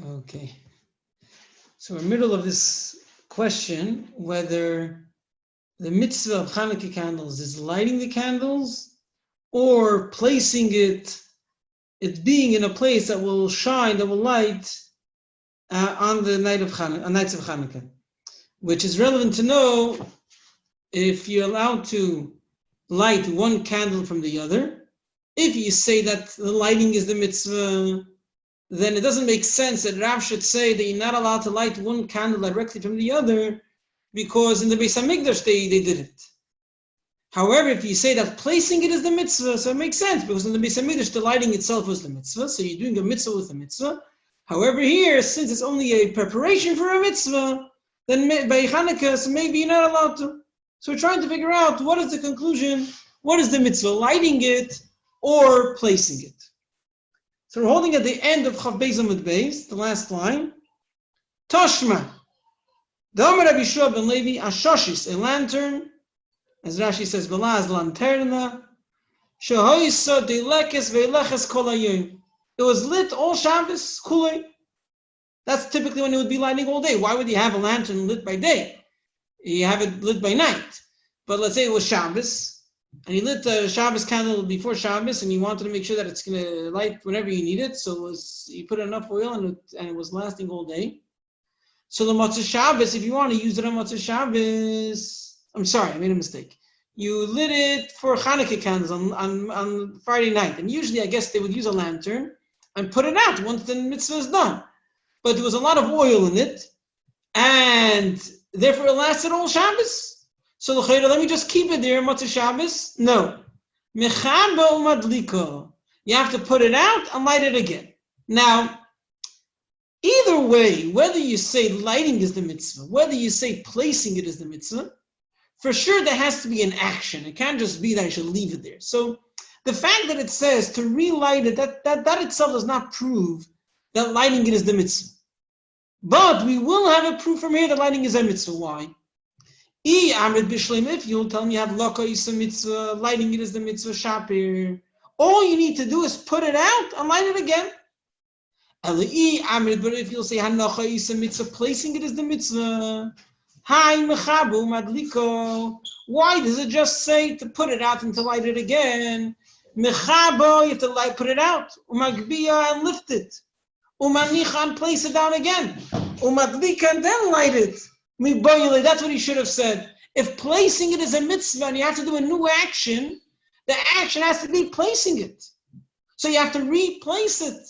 Okay. So we're in the middle of this question whether the mitzvah of Hanukkah candles is lighting the candles or placing it being in a place that will shine, that will light on the nights of Hanukkah, which is relevant to know if you're allowed to light one candle from the other. If you say that the lighting is the mitzvah, then it doesn't make sense that Rav should say that you're not allowed to light one candle directly from the other, because in the Beis Hamikdash they did it. However, if you say that placing it is the mitzvah, so it makes sense, because in the Beis Hamikdash the lighting itself was the mitzvah, so you're doing a mitzvah with a mitzvah. However, here, since it's only a preparation for a mitzvah, then by Hanukkah, so maybe you're not allowed to. So we're trying to figure out what is the conclusion, what is the mitzvah, lighting it or placing it. So we're holding at the end of Chav Beis Amud Beis, the last line. Toshma, Da'amar Rabbi Shua ben Levi, Ashoshis, a lantern, as Rashi says, Belaz lanterna, Shehoisa deilekes veilekes kol hayom. It was lit all Shabbos, kulei. That's typically when it would be lighting all day. Why would you have a lantern lit by day? You have it lit by night. But let's say it was Shabbos, and you lit a Shabbos candle before Shabbos, and you wanted to make sure that it's going to light whenever you need it. So you put enough oil, and it was lasting all day. So the Motzei Shabbos, if you want to use it on Motzei Shabbos, I'm sorry, I made a mistake. You lit it for Hanukkah candles on Friday night, and usually I guess they would use a lantern and put it out once the mitzvah is done. But there was a lot of oil in it, and therefore it lasted all Shabbos. So let me just keep it there, Motzei Shabbos. No. Mechaba umadliko. You have to put it out and light it again. Now, either way, whether you say lighting is the mitzvah, whether you say placing it is the mitzvah, for sure there has to be an action. It can't just be that I should leave it there. So the fact that it says to relight it, that itself does not prove that lighting it is the mitzvah. But we will have a proof from here that lighting is a mitzvah. Why? If you'll tell me you have laka is a mitzvah, lighting it is the mitzvah shapir, all you need to do is put it out and light it again. But if you'll say hanacha is a mitzvah, placing it is the mitzvah, why does it just say to put it out and to light it again? Mechabo, you have to put it out. Umagbiya, and lift it. Umanicha, and place it down again. Umadlika, and then light it. That's what he should have said. If placing it is a mitzvah and you have to do a new action, the action has to be placing it. So you have to replace it.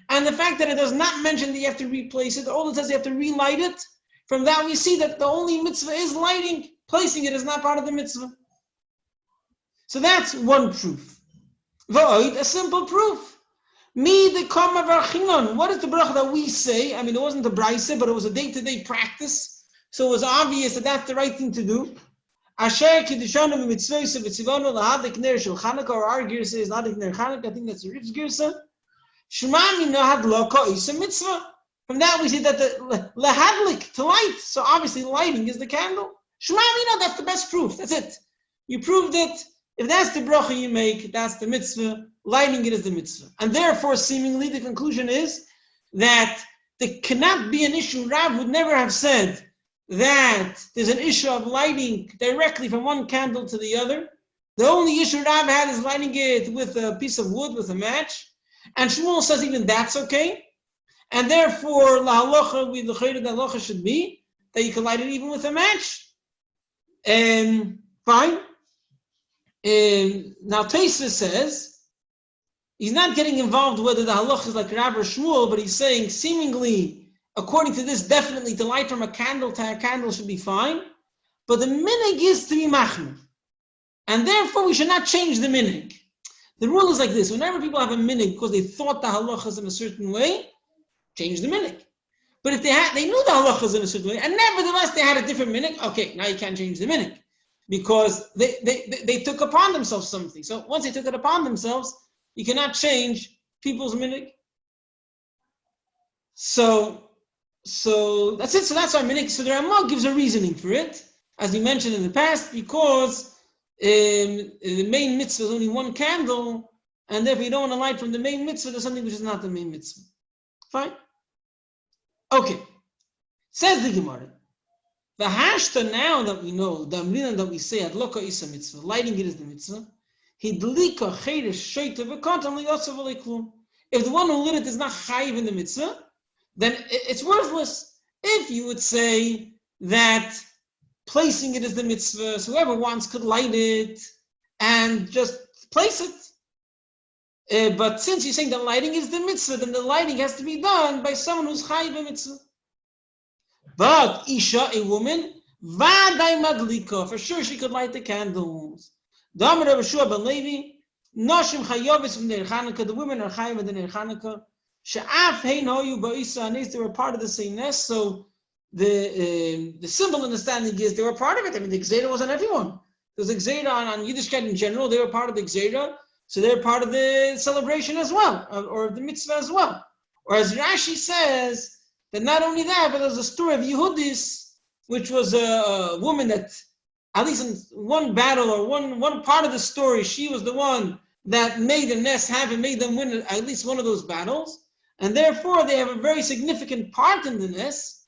And the fact that it does not mention that you have to replace it, all it says you have to relight it, from that we see that the only mitzvah is lighting. Placing it is not part of the mitzvah. So that's one proof. A simple proof. What is the bracha that we say? I mean, it wasn't a brayse, but it was a day-to-day practice. So it was obvious that that's the right thing to do. Asher kiddishanu b'mitzvos v'tzivanu lahadik ner shel Chanukah, or our girsa is lahadik ner Chanukah. I think that's the Riv's girsa. Shema mino hadlaka is a mitzvah. From that we see that the lahadlik, to light. So obviously lighting is the candle. Shema mino, that's the best proof. That's it. You proved it. If that's the bracha you make, that's the mitzvah. Lighting it is the mitzvah. And therefore, seemingly, the conclusion is that there cannot be an issue. Rav would never have said that there's an issue of lighting directly from one candle to the other. The only issue Rav had is lighting it with a piece of wood, with a match. And Shmuel says even that's okay. And therefore, the halacha should be that you can light it even with a match. Fine. Now Tosfos says he's not getting involved whether the halacha is like Rav or Shmuel, but he's saying seemingly, according to this, definitely to light from a candle to a candle should be fine. But the minig is to be machmir, and therefore we should not change the minig. The rule is like this: whenever people have a minig because they thought the halacha is in a certain way, change the minig. But if they knew the halacha is in a certain way, and nevertheless they had a different minig, okay, now you can't change the minig. Because they took upon themselves something. So once they took it upon themselves, you cannot change people's minig. So that's it. So that's our minig. So the Ramah gives a reasoning for it, as we mentioned in the past, because the main mitzvah is only one candle, and therefore you don't want to light from the main mitzvah to something which is not the main mitzvah. Fine. Okay, says the Gemara. The hashta, now that we know, the amrina that we say, adloka isa mitzvah, lighting it is the mitzvah, hidlika cheirish sheita v'katan liyosav aleklum. If the one who lit it is not chayiv in the mitzvah, then it's worthless. If you would say that placing it is the mitzvah, so whoever wants could light it and just place it. But since you're saying that lighting is the mitzvah, then the lighting has to be done by someone who's chayiv in mitzvah. But Isha, a woman, vaday madlika, for sure she could light the candles. Damar Rabbi Shua ben Levi, Noshim chayavis from Ner Chanukah, the women are chayav in the Ner Chanukah. She'af hein hoyu ba'isa anes, they were part of the same nest, so the simple understanding is they were part of it. I mean, the Gzeira was on everyone. There was a Gzeira on Yiddishkeit in general, they were part of the Gzeira, so they're part of the celebration as well, or the mitzvah as well. Or as Rashi says, that not only that, but there's a story of Yehudis, which was a woman that, at least in one battle or one part of the story, she was the one that made the nest happen, made them win at least one of those battles. And therefore, they have a very significant part in the nest.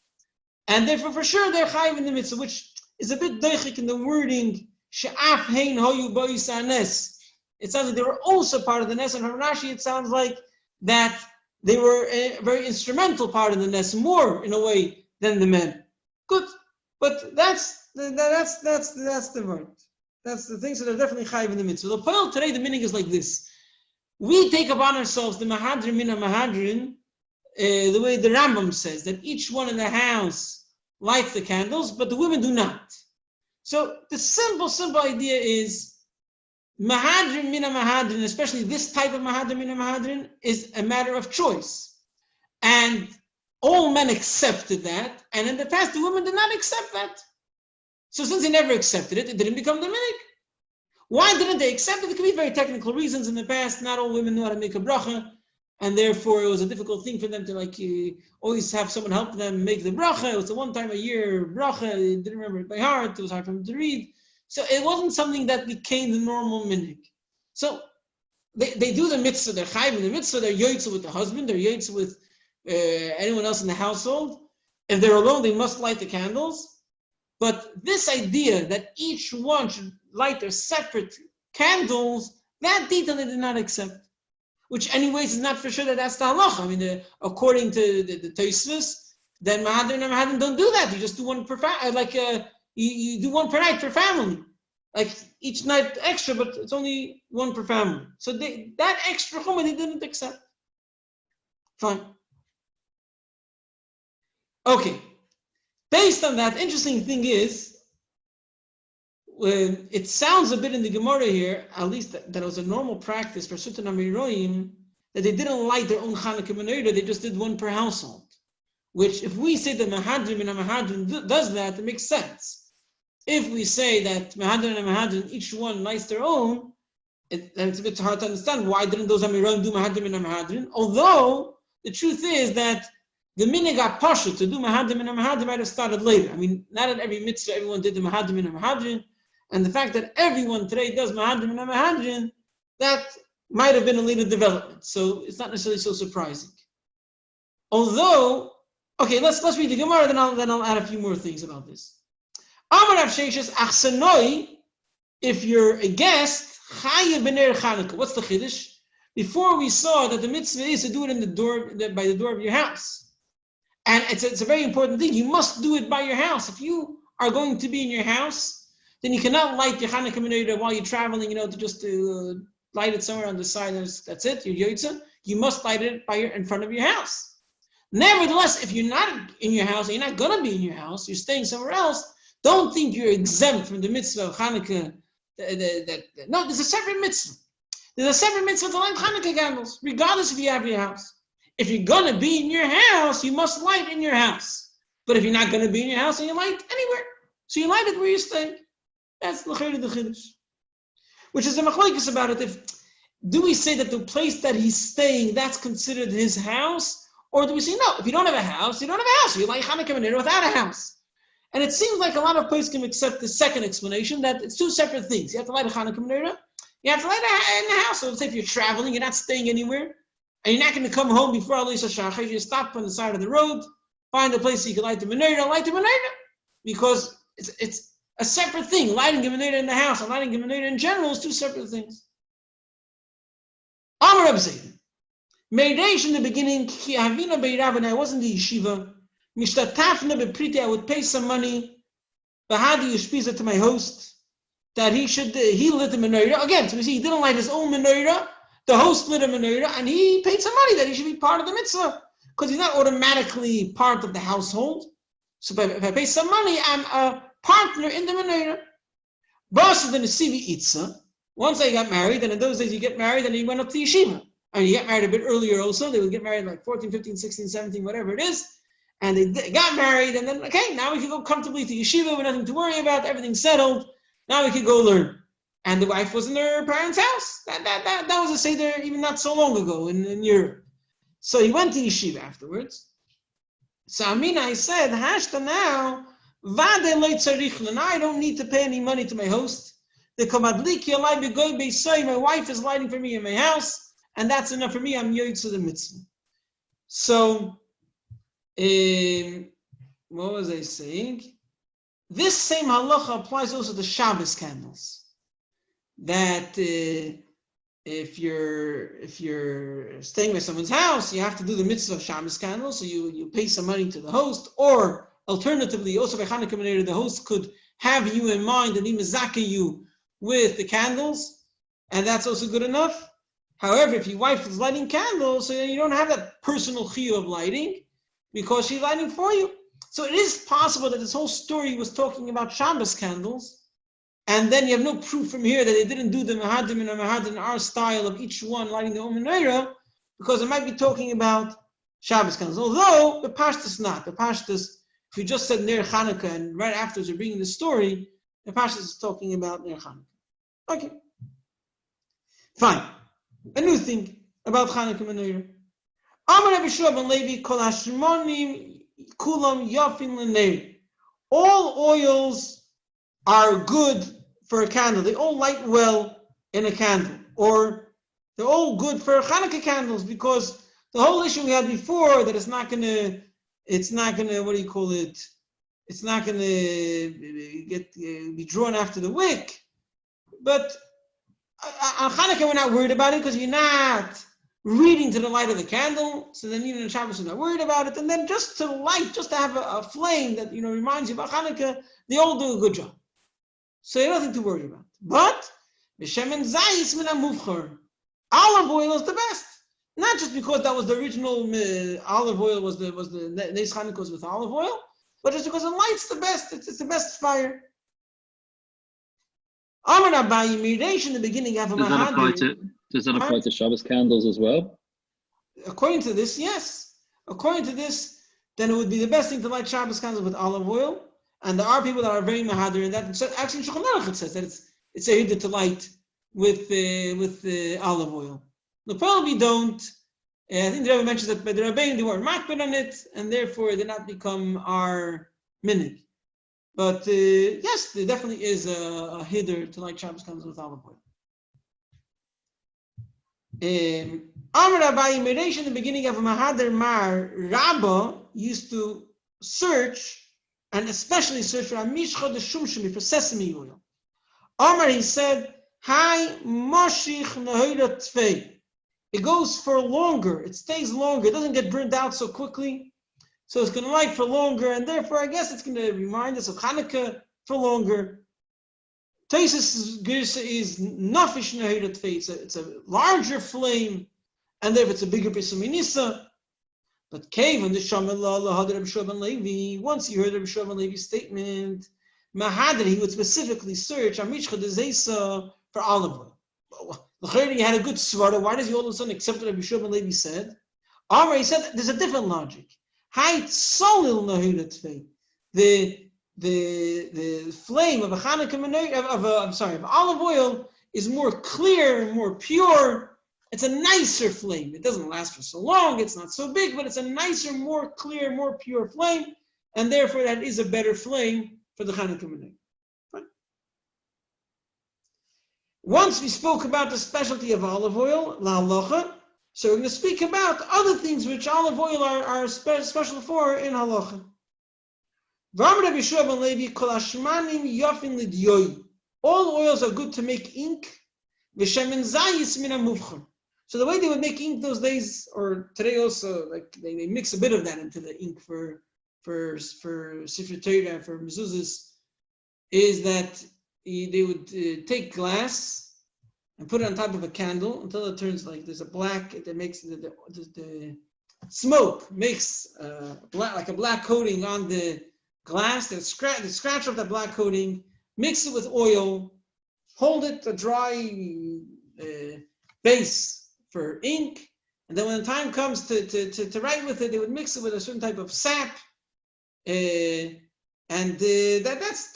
And therefore, for sure, they're chayiv in the mitzvah, which is a bit deichik in the wording, she'af hein hoyu ba'isa nes. It sounds like they were also part of the nest. And from Rashi, it sounds like that they were a very instrumental part of the nest, more in a way than the men. Good, but that's the word. That's the thing. So they're definitely chayiv in the mitzvah. The point today, the meaning is like this: we take upon ourselves the mahadrin mina mahadrin, the way the Rambam says that each one in the house lights the candles, but the women do not. So the simple idea is, Mahadrin mina mahadrin, especially this type of mahadrin mina mahadrin, is a matter of choice. And all men accepted that, and in the past the women did not accept that. So since they never accepted it, it didn't become the minig. Why didn't they accept it? There could be very technical reasons. In the past, not all women knew how to make a bracha, and therefore it was a difficult thing for them to always have someone help them make the bracha. It was a one time a year bracha, they didn't remember it by heart, it was hard for them to read. So it wasn't something that became the normal minhag. So they do the mitzvah, they're chayiv in the mitzvah, they're yoytze with the husband, they're yoytze with anyone else in the household. If they're alone, they must light the candles. But this idea that each one should light their separate candles, that detail they did not accept. Which anyways is not for sure that that's the halacha. I mean, according to the Tosfos, then mahadrin and mahadrin don't do that. You just do one per you do one per night per family. Like each night extra, but it's only one per family. So that extra chumah they didn't accept. Fine. Okay. Based on that, interesting thing is, it sounds a bit in the Gemara here, at least that it was a normal practice for certain Amiroim, that they didn't light their own Chanukah menorah, they just did one per household. Which, if we say that Mahadrim and Mahadrim does that, it makes sense. If we say that Mahadrim and Mahadrim, each one lights their own, then it's a bit hard to understand why didn't those Amiroim do Mahadrim and Mahadrim. Although, the truth is that the minhag pasha to do Mahadrim and Mahadrim might have started later. I mean, not at every mitzvah everyone did the Mahadrim and Mahadrim. And the fact that everyone today does Mahadrim and Mahadrim, that might have been a later development. So it's not necessarily so surprising. Although, okay, let's read the Gemara, then I'll add a few more things about this. Amar Rav Sheishes achsanoi, if you're a guest, chayav b'ner Chanukah. What's the chiddush? Before we saw that the mitzvah is to do it in the door, by the door of your house. And it's a very important thing. You must do it by your house. If you are going to be in your house, then you cannot light your Chanukah menorah while you're traveling, to light it somewhere on the side. That's it, your yotzah. You must light it in front of your house. Nevertheless, if you're not in your house, and you're not going to be in your house, you're staying somewhere else, don't think you're exempt from the mitzvah of Chanukah. No, there's a separate mitzvah. There's a separate mitzvah to light Chanukah candles, regardless if you have your house. If you're going to be in your house, you must light in your house. But if you're not going to be in your house, then you light anywhere. So you light it where you're staying. That's the chiddush. Which is a machlokes about it. Do we say that the place that he's staying, that's considered his house? Or do we say, no, if you don't have a house, you don't have a house. You light Chanukah menorah without a house. And it seems like a lot of places can accept the second explanation, that it's two separate things. You have to light a Chanukah menorah. You have to light it in the house. So let's say if you're traveling, you're not staying anywhere, and you're not going to come home before Alisa Shachar, you stop on the side of the road, find a place so you can light the menorah, because it's a separate thing. Lighting the menorah in the house and lighting the menorah in general is two separate things. Amar Rabbi said, Meireish in the beginning, ki havina beirav, when I was in the yeshiva, mishtatafna bepriti, I would pay some money, bahadi yushpiza, to my host, that he lit the menorah. Again, so we see he didn't light his own menorah, the host lit a menorah, and he paid some money that he should be part of the mitzvah, because he's not automatically part of the household. So if I pay some money, I'm a partner in the menorah. Basa the nesivi itza. Once I got married, and in those days you get married and you went up to yeshiva. I mean, you get married a bit earlier also. They would get married like 14, 15, 16, 17, whatever it is. And they got married, and then, okay, now we can go comfortably to yeshiva with nothing to worry about, everything's settled. Now we can go learn. And the wife was in her parents' house. That was a seder even not so long ago in Europe. So he went to yeshiva afterwards. So Amina, I said, Hashta now, vade lo tzarich, now I don't need to pay any money to my host. The kamadliki alai begoy beisay, my wife is lighting for me in my house, and that's enough for me. I'm yoytz the mitzvah. So, what was I saying? This same halacha applies also to Shabbos candles. That if you're staying at someone's house, you have to do the mitzvah of Shabbos candles, so you pay some money to the host, or alternatively, also by Chanukah Menorah, the host could have you in mind and imazaka you with the candles, and that's also good enough. However, if your wife is lighting candles, so you don't have that personal chiyuv of lighting, because she's lighting for you. So it is possible that this whole story was talking about Shabbos candles, and then you have no proof from here that they didn't do the Mahadim and Mahadim in our style of each one lighting their own menorah, because it might be talking about Shabbos candles. Although the Pashtus not. The Pashtus, if you just said Ner Chanukah and right afterwards you're bringing the story, the Pashtus is talking about Ner Chanukah. Okay. Fine. A new thing about Chanukah menorah. Amar Rabbi Shua ben Levi kol hashmonim kulam yafin l'neir. All oils are good for a candle. They all light well in a candle. Or they're all good for Chanukah candles, because the whole issue we had before that it's not gonna, what do you call it? It's not gonna be drawn after the wick. But on Chanukah we're not worried about it, because you're not reading to the light of the candle, so then even in Shabbos you're not worried about it. And then just to light, just to have a flame that reminds you about Chanukah, they all do a good job. So you have nothing to worry about. But B'shemen zayis min hamuvchar, olive oil is the best. Not just because that was the original olive oil was the Neis Chanukah was with olive oil, but just because it lights the best. It's the best fire. Amar Rabbi Mireish in the beginning of Does that apply to Shabbos candles as well? According to this, yes. According to this, then it would be the best thing to light Shabbos candles with olive oil. And there are people that are very mahadir in that. So actually, Shulchan Aruch it says that it's a hiddur to light with olive oil. The probably don't. I think the Rabbi mentions that by the Rabbi they were makbid on it, and therefore they not become our minig. But yes, there definitely is a hiddur to light Shabbos candles with olive oil. Amar Rabbi Mireish in the beginning of Mahadir Mar, Rabbi used to search, and especially search for Amishcha the Shumshimi, for sesame oil. Amar, he said, Hai Moshich Nahoira Tfei. It goes for longer, it stays longer, it doesn't get burned out so quickly. So it's going to light for longer, and therefore I guess it's going to remind us of Chanukah for longer. Taisus Girsa is Nafish Nahoira Tfei. It's a larger flame, and therefore it's a bigger Pesuminisa. But cave on the Shamallah Rabbi Shua ben Levi, once he heard Rabbi Shua ben Levi's statement, Mahadir, he would specifically search Amishcha de Zesa for olive oil. He had a good svara. Why does he all of a sudden accept what Rabbi Shua ben Levi said? Amar, he said there's a different logic. Hayt solil nahirat fei. The flame of a Chanukah of olive oil is more clear, more pure. It's a nicer flame. It doesn't last for so long. It's not so big, but it's a nicer, more clear, more pure flame, and therefore that is a better flame for the Chanukah menorah. Right. Once we spoke about the specialty of olive oil, la halacha. So we're going to speak about other things which olive oil are special for in halacha. All oils are good to make ink. So the way they would make ink those days, or today also, like they mix a bit of that into the ink for Sifrei Torah, for mezuzahs, is that they would take glass and put it on top of a candle until it turns like there's a black that makes the smoke makes like a black coating on the glass. They scratch off that black coating, mix it with oil, hold it a dry base for ink, and then when the time comes to write with it, they would mix it with a certain type of sap, and that's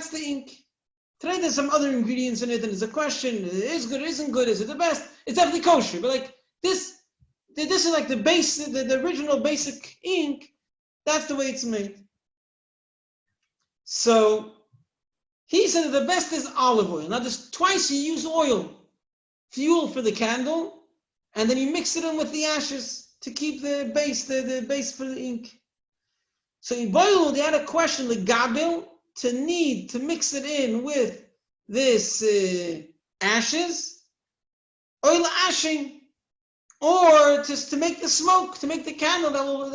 the ink. Today there's some other ingredients in it, and there's a question: is good, isn't good, is it the best? It's definitely kosher, but like this is like the base, the original basic ink. That's the way it's made. So he said that the best is olive oil. Now there's twice you use oil, fuel for the candle, and then you mix it in with the ashes to keep the base, the base for the ink. So in Boilwood, they had a question, the gabil, to need to mix it in with this ashes, oil ashing, or just to make the smoke, to make the candle that will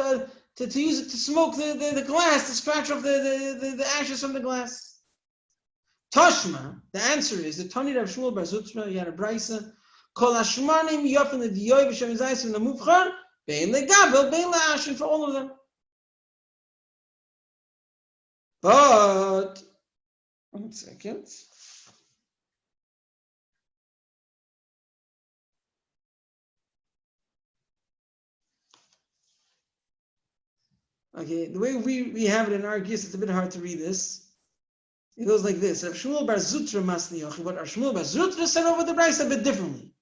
to use it to smoke the glass, to scratch off the ashes from the glass. Toshma, the answer is the Tani Rav Shmuel Bar Zutra, you had a brisa, Kol Hashmanim Yofen L'Diyoy V'Shem Zayis V'Namuvchar Bein LeGabel Bein LeAshin, for all of them. But 1 second. Okay, the way we have it in our gis, it's a bit hard to read this. It goes like this: Rav Shmuel Bar Zutra Masni Yochi, but Rav Shmuel Bar Zutra said over the brayso a bit differently.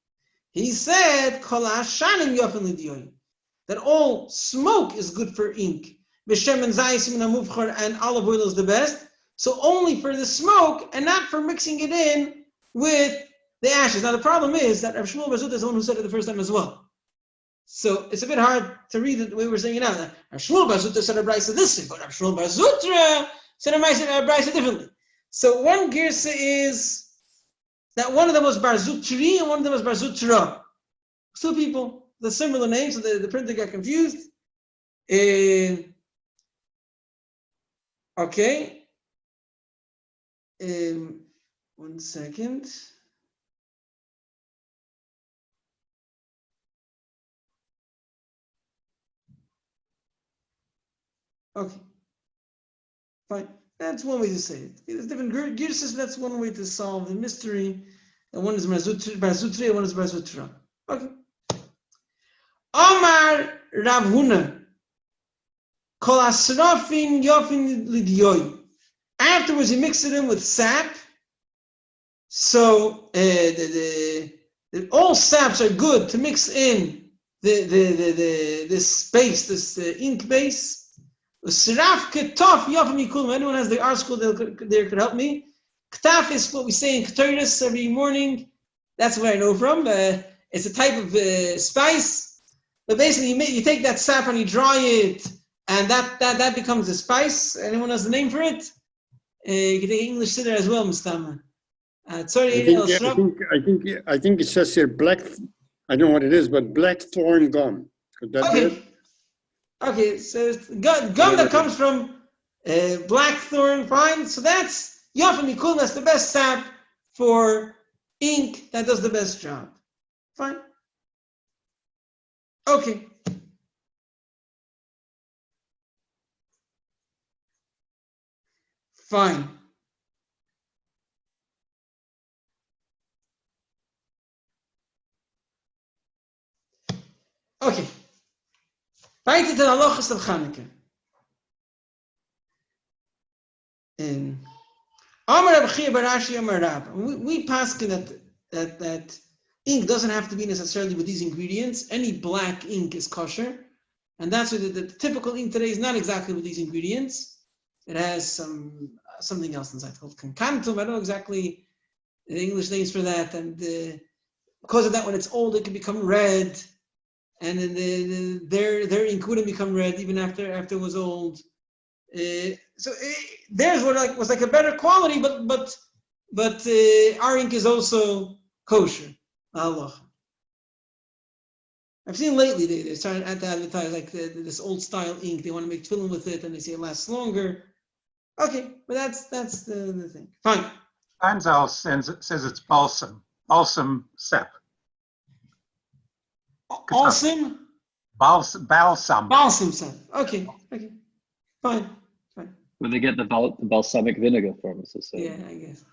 He said, Kol Hashanim Yofen L'Diyoy, that all smoke is good for ink. V'Shem Zayis V'Namuvchar, and olive oil is the best. So only for the smoke and not for mixing it in with the ashes. Now the problem is that Rav Shmuel Bar Zutra is the one who said it the first time as well. So it's a bit hard to read it the way we're saying it now. Rav Shmuel Bar Zutra said a brayso this way, but Rav Shmuel Bar Zutra said a brayso differently. So one girsa is that one of them was Bar Zutri and one of them was Bar Zutra. Two people, the similar names, so the printer got confused. Okay. 1 second. Okay. Fine. That's one way to say it. There's different girsas, that's one way to solve the mystery. And one is Bar Zutri and one is Bar Zutra. Okay. Omar Rav Huna. Kol Asrafin Yofin L'Diyoy. Afterwards, he mixed it in with sap. So all saps are good to mix in this base, this ink base. Sraf ketaf yofim yikulm. Anyone has the art school there could help me. Ketaf is what we say in Ketores every morning. That's where I know from. It's a type of spice. But basically, you take that sap and you dry it, and that becomes a spice. Anyone has the name for it? You can take English siddur as well, Mustama. Sorry, I think it says here black. I don't know what it is, but black thorn gum. Could that be it? Okay, so it's gum that comes from black thorn pine. So that's Yofim Mikul. That's the best sap for ink that does the best job. Fine. Okay. Fine. Okay. Weiter to the halachas of Chanukah. Amar Rabbi Chia bar Ashi Amar Rab. We paskin that ink doesn't have to be necessarily with these ingredients. Any black ink is kosher, and that's why the typical ink today is not exactly with these ingredients. It has something else inside called cancantum. I don't know exactly the English names for that, and because of that, when it's old, it can become red. and then their ink wouldn't become red even after it was old. Theirs was like a better quality, but our ink is also kosher. Allah. I've seen lately they're starting to advertise like this old style ink. They want to make tefillin with it, and they say it lasts longer. Okay, but that's the thing. Fine. Anzal says it's balsam sep. Balsam? Balsam sep. Okay. Fine. Where they get the balsamic vinegar from, it's the same. Yeah, I guess.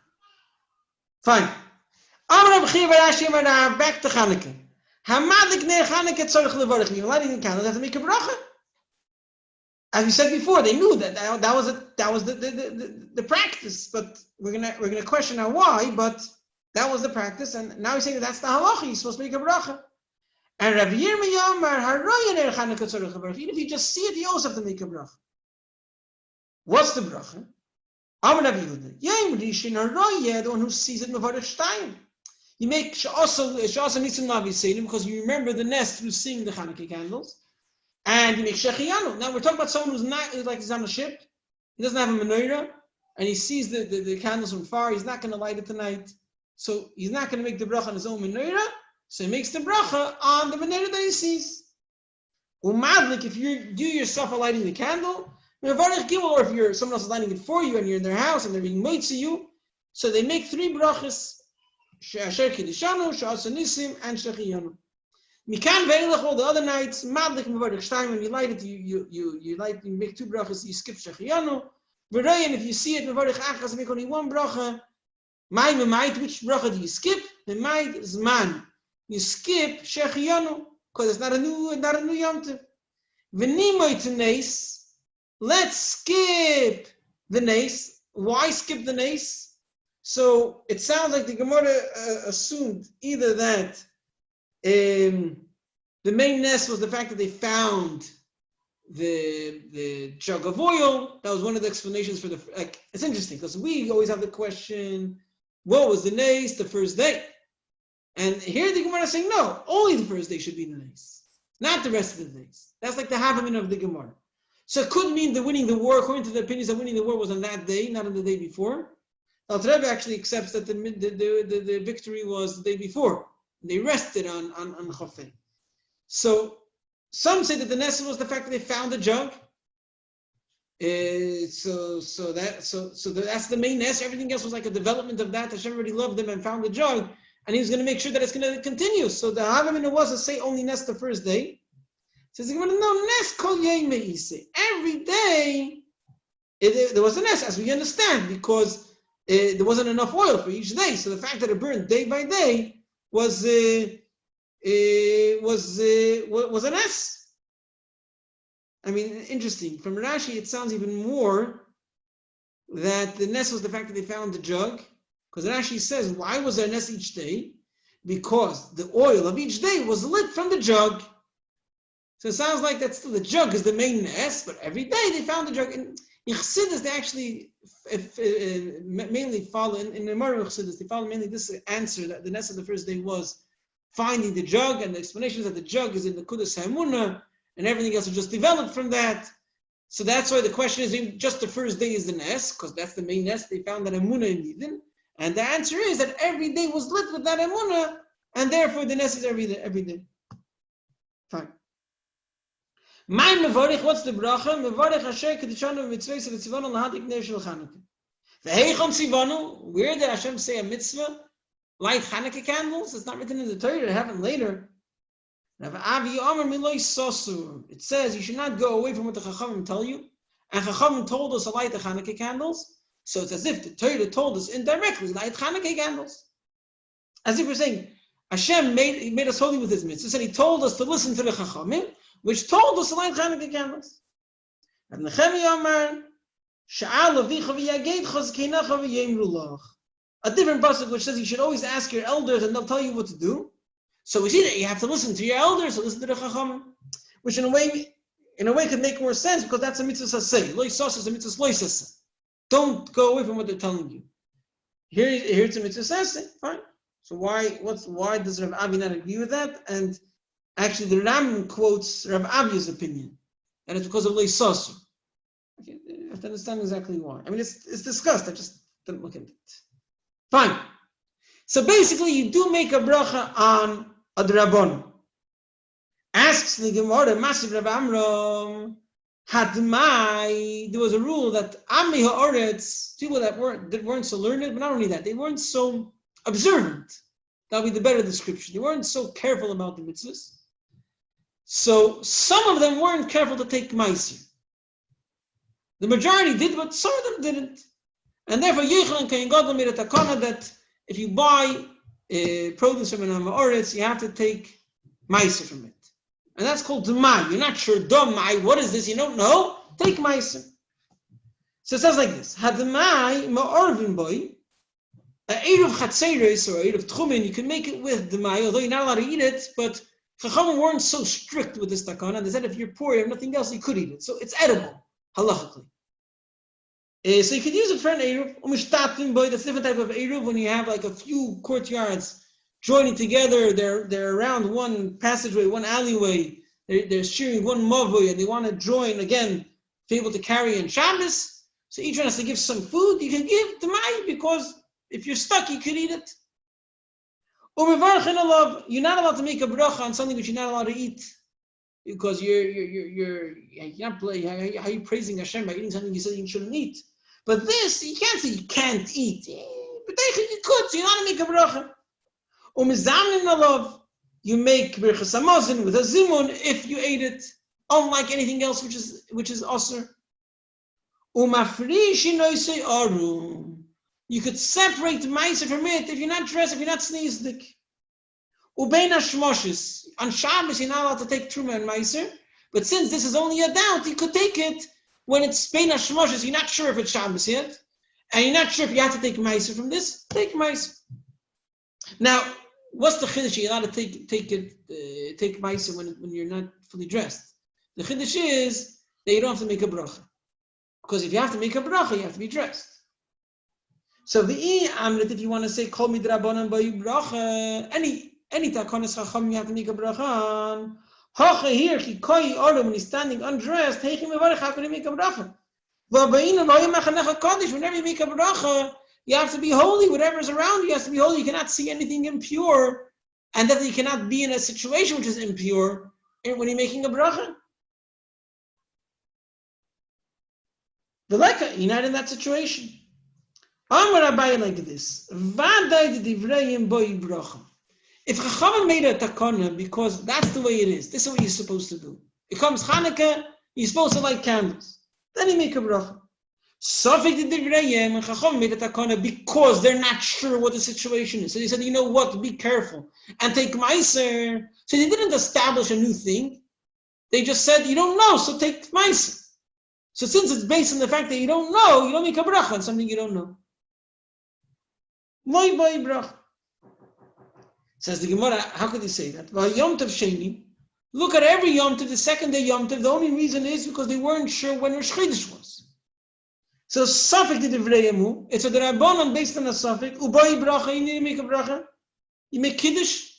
Fine. Back to Chanukah. Hamadik ne Chanukah tzorich levarich. You're lighting the candle, you have to make a bracha. As we said before, they knew that was the practice, but we're gonna question now why. But that was the practice, and now he's saying that's the halacha. He's supposed to make a bracha. And Rabbi Yirmiyah Amar haroya ne Chanukah tzorich levarich. Even if you just see it, you also have to make a bracha. What's the bracha? Amar Rabbi Yehuda. Yom Rishon haroya, the one who sees it mevarich shtayim. You make also nisim navi seidim because you remember the nest through seeing the Chanukah candles. And you make shechiyanu. Now we're talking about someone who's not like he's on a ship. He doesn't have a menorah, and he sees the candles from far. He's not going to light it tonight, so he's not going to make the bracha on his own menorah. So he makes the bracha on the menorah that he sees. Umadlik, if you yourself are lighting the candle, or if someone else is lighting it for you, and you're in their house and they're being made to you, so they make 3 brachas: she'asher kiddushanu, she'asa nisim, and shechiyanu. Mikan ve'elach, all the other nights, madlik mevarich shtayim, when you light it, you make 2 brachas, you skip shechiyanu. V'royen, if you see it, mevarich achas, make only 1 bracha. Ma'id, which bracha do you skip? Ma'id zman. You skip shechiyanu, because it's not a new Yom Tov. V'nimoy to nes, let's skip the nes. Why skip the nes? So it sounds like the Gemara assumed either that the main nest was the fact that they found the jug of oil. That was one of the explanations for it's interesting because we always have the question, what was the nes the first day? And here the Gemara is saying, no, only the first day should be the nes, not the rest of the days. That's like the havamin of the Gemara. So it could mean that winning the war, according to the opinions that winning the war was on that day, not on the day before. Now, Rabbi actually accepts that the victory was the day before. They rested on Chofei. So some say that the Ness was the fact that they found the jug. So that's the main Ness. Everything else was like a development of that. Hashem already loved them and found the jug, and he was going to make sure that it's going to continue. So the Havamin was to say only Ness the first day. Says so no, Ness kol yom. Every day there was a Ness, as we understand, because there wasn't enough oil for each day. So the fact that it burned day by day was an S. I mean, interesting. From Rashi, it sounds even more that the nest was the fact that they found the jug. Because Rashi says, why was there a nest each day? Because the oil of each day was lit from the jug. So it sounds like that still the jug is the main nest, but every day they found the jug. In Chassidus, they actually mainly follow, in the Gemara Chassidus, they follow mainly this answer that the nest of the first day was finding the jug, and the explanation is that the jug is in the Kudas HaEmunah, and everything else is just developed from that. So that's why the question is, just the first day is the nest, because that's the main nest. They found that Emunah in Eden. And the answer is that every day was lit with that Emunah, and therefore the nest is every day. Fine. My mevarich, what's the bracha? Mevarich Hashem kedishanu mitzvah v'tzivanu lahadik ner shel Chanukah. V'heichon tzivanu, where did Hashem say a mitzvah? Light Chanukah candles? It's not written in the Torah. It happened later. It says you should not go away from what the Chachamim tell you. And Chachamim told us to light the Chanukah candles. So it's as if the Torah told us indirectly, light Chanukah candles. As if we're saying, Hashem made us holy with his mitzvah. So he told us to listen to the Chachamim, which told us to light Chanukah candles. And Nehemiah Amar, Sha'al avicha v'yageidcha zkeinacha v'yemru lach. A different pasuk which says you should always ask your elders and they'll tell you what to do. So we see that you have to listen to your elders, so listen to the Chachamim, which in a way could make more sense because that's a mitzvah saseh. Lo yisas is a mitzvah lo yisas. Don't go away from what they're telling you. Here it's a mitzvah saseh. Fine. So why does Rav Avi not agree with that? And Actually, the Ram quotes Rabbi Avi's opinion, and it's because of Leisasu. Okay, you have to understand exactly why. I mean, it's discussed. I just didn't look into it. Fine. So basically, you do make a bracha on a drabon. Asks the Gemara, Masiv Rabbi Amram, Hadmai. There was a rule that Ami Ha'oretz, people that weren't so learned, but not only that, they weren't so observant. That would be the better description. They weren't so careful about the mitzvahs. So some of them weren't careful to take meiser. The majority did, but some of them didn't. And therefore, Yechon Kain Gadol made a takana that if you buy produce from an Amoritz, you have to take meiser from it. And that's called Dumai. You're not sure, Dumai, what is this? You don't know? Take meiser. So it says like this: Hadmai ma'orvin boy, a eruv chatzeres or eruv tchumen. You can make it with Dumai, although you're not allowed to eat it. But Chachamim weren't so strict with this takana. They said if you're poor, you have nothing else, you could eat it. So it's edible, halachically. So you could use it for an eruv. Umishtatin boy, that's a different type of eruv when you have like a few courtyards joining together. They're around one passageway, one alleyway. They're sharing one mavui, and they want to join again to be able to carry in Shabbos. So each one has to give some food. You can give Demai because if you're stuck, you could eat it. You're not allowed to make a bracha on something which you're not allowed to eat because you're not how are you praising Hashem by eating something you said you shouldn't eat? But this you can't say you can't eat. But you could, so you're not to make a bracha. You make birchas hamazon with a zimun if you ate it, unlike anything else which is asur. You could separate meiser from it if you're not dressed, if you're not sneezdik. Ubein hashmoshes. On Shabbos, you're not allowed to take truma and meiser, but since this is only a doubt, you could take it when it's bein hashmoshes. You're not sure if it's Shabbos yet, and you're not sure if you have to take meiser from this. Take meiser. Now, what's the chiddush? You're allowed to take meiser when you're not fully dressed. The chiddush is that you don't have to make a bracha, because if you have to make a bracha, you have to be dressed. So the amrit, if you want to say kol midrabanan by bracha, any takonis chacham you have to make a bracha. Hacha here ki koi order when he's standing undressed. Heichim mevarich, how can he make a bracha? Whenever you make a bracha, you have to be holy. Whatever is around you has to be holy. You cannot see anything impure, and that you cannot be in a situation which is impure when you're making a bracha. But like you're not in that situation. I'm going to buy it like this. If Chachamim made a takana because that's the way it is, this is what you're supposed to do. It comes Hanukkah, you're supposed to light candles. Then you make a bracha. Safek the Divrayim and Chachamim made a takana because they're not sure what the situation is. So they said, you know what, be careful and take meiser. So they didn't establish a new thing. They just said, you don't know, so take meiser. So since it's based on the fact that you don't know, you don't make a bracha on something you don't know. Moi boy brach. Says the Gemara, how could you say that? Well, Yom Tov Sheni, look at every Yom Tov, the second day Yom Tov, the only reason is because they weren't sure when Rosh Chodesh was. So Safek the Divrayemu, it's a Rabbanon based on a Safek, Uboy bracha, you need to make a bracha. You make Kiddush.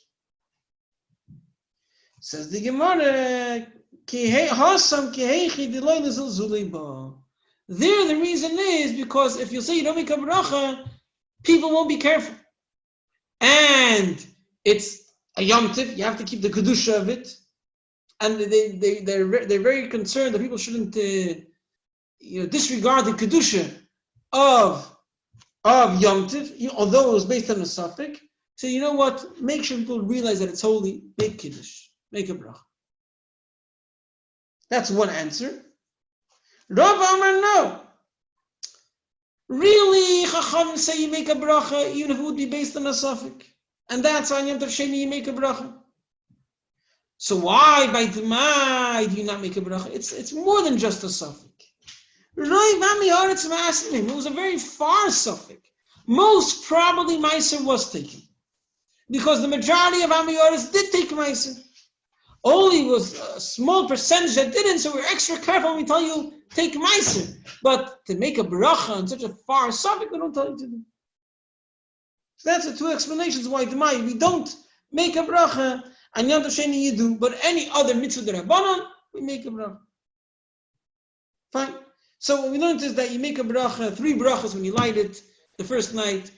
Says the Gemara, there the reason is because if you say you don't make a bracha, people won't be careful. And it's a Yom Tov, you have to keep the Kedusha of it. And they're very concerned that people shouldn't disregard the Kedusha of Yom Tov, although it was based on a suffix. So you know what? Make sure people realize that it's holy. Make Kiddush. Make a bracha. That's one answer. Rav Amar, no. Really, Chacham say you make a bracha even if it would be based on a suffix. And that's on Yom Tov Sheni you make a bracha. So why by Demai do you not make a bracha? It's more than just a suffix. It was a very far suffix. Most probably Meiser was taken. Because the majority of Amiyaris did take Meiser. Only was a small percentage that didn't, so we're extra careful when we tell you take Meiser. But to make a bracha on such a far suffix, we don't tell you to do. So that's the two explanations why Demai. We don't make a bracha and Yom Tov Sheni you do, but any other mitzvah d'Rabbanan, we make a bracha. Fine. So what we learned is that you make a bracha, 3 brachas when you light it, the first night,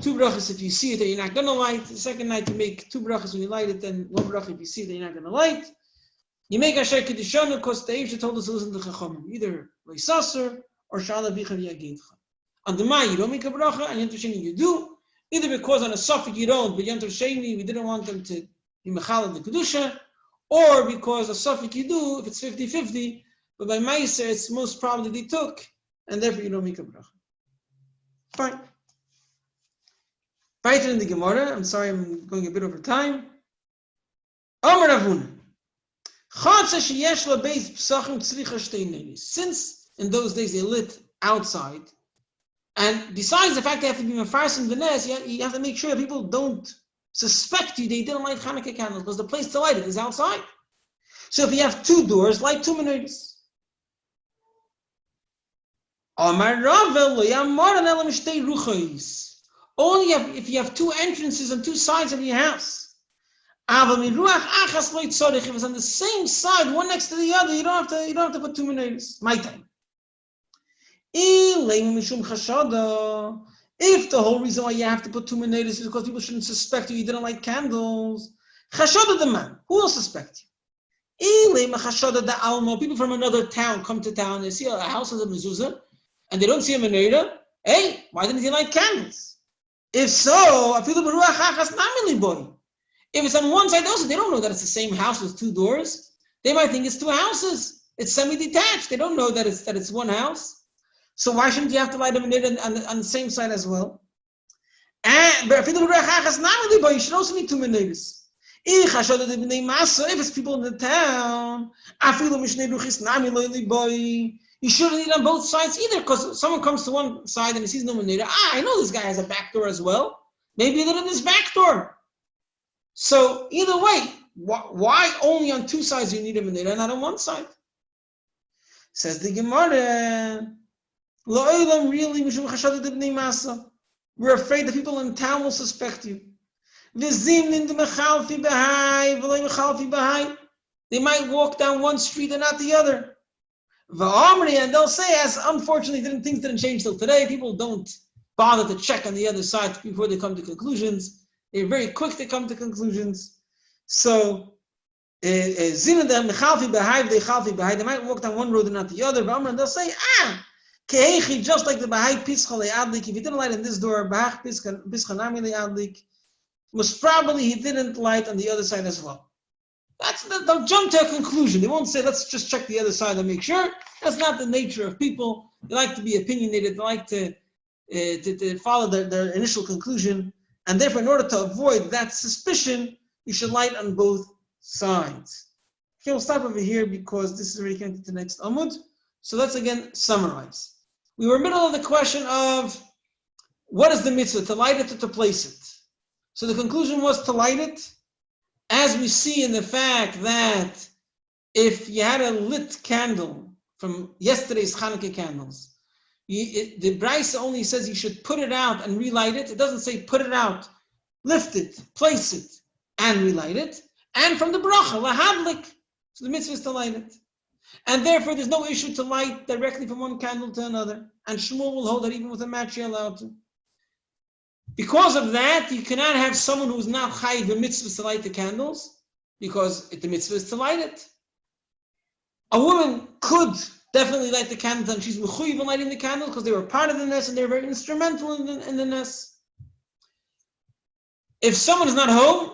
2 brachas if you see it that you're not going to light. The second night you make 2 brachas when you light it, and 1 bracha if you see it that you're not going to light. You make Asher Kedishonu because the Eivsha told us to listen to Chachamim, either Leisaser or Shala Bicha V'Yagidcha. On the Mai you don't make a bracha, and Yom Tov Sheni you do, either because on a Safek you don't, but Yom Tov Sheni we didn't want them to be Mechal the Kedusha, or because a Safek you do if it's 50-50, but by Meiser it's most probably they took, and therefore you don't make a bracha. Fine. Right in the Gemara, I'm sorry I'm going a bit over time. Amar Ravuna. Since in those days they lit outside, and besides the fact they have to be mefarsim the nes, you have to make sure that people don't suspect you they didn't light Hanukkah candles because the place to light it is outside. So if you have 2 doors, light 2 menorahs. Only if you have 2 entrances on 2 sides of your house. If it's on the same side, one next to the other, you don't have to put 2 menorahs. My time. If the whole reason why you have to put 2 menorahs is because people shouldn't suspect you didn't light candles, chashada the man, who will suspect you? People from another town come to town, they see a house with a mezuzah, and they don't see a menorah. Hey, why didn't he light candles? If so, if it's on one side also, they don't know that it's the same house with 2 doors. They might think it's 2 houses. It's semi-detached. They don't know that it's one house. So why shouldn't you have to light a menorah on the same side as well? But you should also need 2 menorahs. If it's people in the town, you shouldn't need on both sides either, because someone comes to one side and he sees no menorah. I know this guy has a back door as well. Maybe they're in his back door. So either way, why only on 2 sides you need a menorah, not on one side? Says the Gemara, we're afraid that people in town will suspect you. They might walk down one street and not the other. And they'll say, as unfortunately things didn't change till today, people don't bother to check on the other side before they come to conclusions. They're very quick to come to conclusions. So, they might walk down one road and not the other. And they'll say, just like the Bahai Pischal Adlik, if he didn't light in this door, most probably he didn't light on the other side as well. They'll jump to a conclusion. They won't say, let's just check the other side and make sure. That's not the nature of people. They like to be opinionated. They like to follow their initial conclusion. And therefore, in order to avoid that suspicion, you should light on both sides. Okay, we'll stop over here because this is already connected to the next Amud. So let's again summarize. We were in the middle of the question of what is the mitzvah, to light it or to place it. So the conclusion was to light it, as we see in the fact that if you had a lit candle from yesterday's Hanukkah candles, the Braisa only says you should put it out and relight it. It doesn't say put it out, lift it, place it, and relight it. And from the bracha, lahadlik, so the mitzvah is to light it. And therefore there's no issue to light directly from one candle to another. And Shmuel will hold that even with a match you're allowed to. Because of that, you cannot have someone who's not chayiv the mitzvah to light the candles, because the mitzvah is to light it. A woman could definitely light the candles, and she's mechuyev in lighting the candles because they were part of the nes and they were very instrumental in the nes. If someone is not home,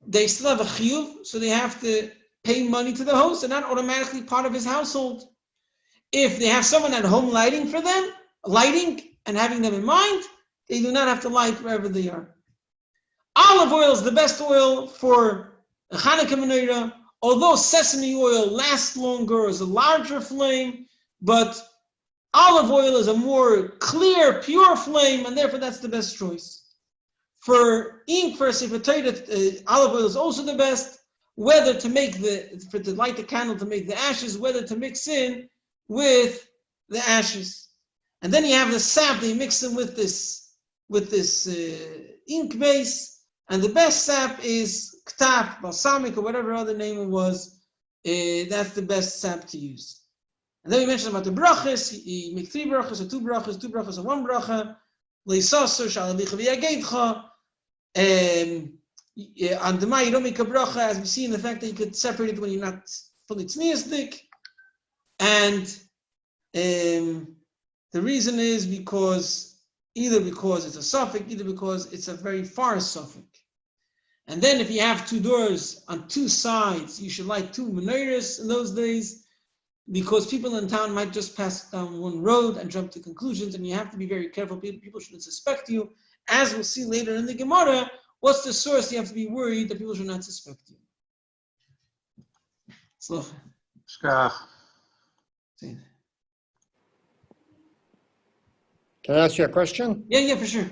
they still have a chiyuv, so they have to pay money to the host. They're not automatically part of his household. If they have someone at home lighting for them, lighting and having them in mind, they do not have to light wherever they are. Olive oil is the best oil for a Hanukkah menorah. Although sesame oil lasts longer, is a larger flame, but olive oil is a more clear, pure flame, and therefore that's the best choice. For ink, for a Sefer Torah, olive oil is also the best. Whether to light the candle to make the ashes, whether to mix in with the ashes, and then you have the sap that you mix in with this ink base, And the best sap is ktaf, balsamic, or whatever other name it was. That's the best sap to use. And then we mentioned about the brachas. You make 3 brachas or 2 brachas or 1 bracha. Leisasu shalabicha v'yageidcha. On the Mai, you don't make a bracha, as we see in the fact that you could separate it when you're not fully tzniasdik. And the reason is either because it's a suffix, either because it's a very far suffix. And then if you have 2 doors on 2 sides, you should light 2 menorahs in those days, because people in town might just pass down one road and jump to conclusions, and you have to be very careful. People shouldn't suspect you. As we'll see later in the Gemara, what's the source? You have to be worried that people should not suspect you. So, Shkach. Can I ask you a question? yeah, for sure.